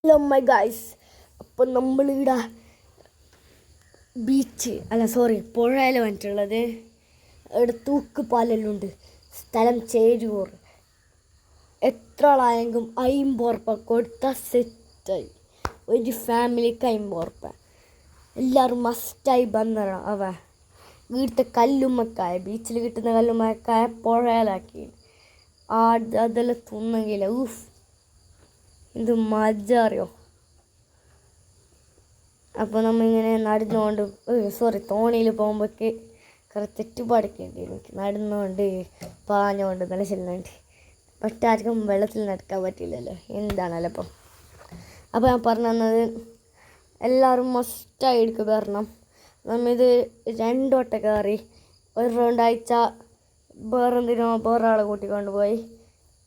Hello my guys. അപ്പം നമ്മളിവിടെ beach പുഴയിൽ വന്നിട്ടുള്ളത്. ഇവിടെ തൂക്കുപാലെല്ലാം ഉണ്ട്. സ്ഥലം ചേരൂർ. എത്ര ആളായെങ്കിലും 50 ഉറുപ്പ്യ കൊടുത്താൽ സെറ്റായി. ഒരു ഫാമിലിക്ക് 50 ഉറുപ്പ്യ. എല്ലാവരും മസ്റ്റായി വന്നണം. വീട്ടിലത്തെ കല്ലുമ്മക്കായ, ബീച്ചിൽ കിട്ടുന്ന കല്ലുമ്മക്കായ പുഴയിലാക്കി അതെല്ലാം തിന്നെങ്കില ഇത് മജ അറിയോ. അപ്പോൾ നമ്മളിങ്ങനെ നടന്നുകൊണ്ട് തോണിയിൽ പോകുമ്പോഴേക്ക് കുറേ തെറ്റുപാടൊക്കെയുണ്ട്. എനിക്ക് നടന്നുകൊണ്ട് പാഞ്ഞുകൊണ്ട് നല്ല ചെല്ലുന്നുണ്ട്. പക്ഷെ ആർക്കും വെള്ളത്തിൽ നടക്കാൻ പറ്റില്ലല്ലോ, എന്താണല്ലോ അപ്പം. അപ്പോൾ ഞാൻ പറഞ്ഞു തന്നത് എല്ലാവരും മസ്റ്റായി എടുക്കുക വരണം. നമ്മിത് 2 വട്ടം കയറി. ഒരു രണ്ടാഴ്ച വേറൊരാളെ കൂട്ടിക്കൊണ്ട് പോയി.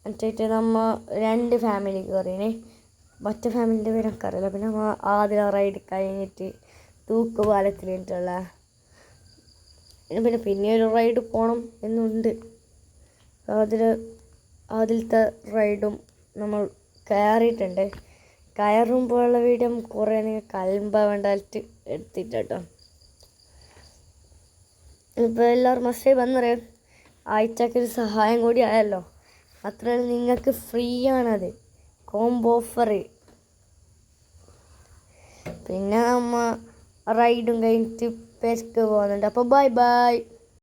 എന്നിട്ട് നമ്മൾ 2 ഫാമിലി കയറിന്. മറ്റേ ഫാമിലിൻ്റെ പേര് എനിക്കറിയില്ല. പിന്നെ നമ്മൾ ആദ്യം റൈഡ് കഴിഞ്ഞിട്ട് തൂക്കുപാലത്തിൽ കഴിഞ്ഞിട്ടുള്ള പിന്നെ ഒരു റൈഡ് പോകണം എന്നുണ്ട്. അതിലത്തെ റൈഡും നമ്മൾ കയറിയിട്ടുണ്ട്. കയറുമ്പോഴുള്ള വീഡിയോ കുറേ നിങ്ങൾ കലമ്പ വേണ്ടായിട്ട് എടുത്തിട്ടോ. ഇപ്പോൾ എല്ലാവരും മസ്റ്റായി വന്നറിയാം. ആഴ്ചക്കൊരു സഹായം കൂടി ആയല്ലോ. മാത്രമല്ല നിങ്ങൾക്ക് ഫ്രീ ആണത്, കോംബോ ഓഫർ. പിന്നെ നമ്മൾ റൈഡും കഴിഞ്ഞിട്ട് പെരക്ക് പോകുന്നുണ്ട്. അപ്പോൾ ബൈ ബൈ.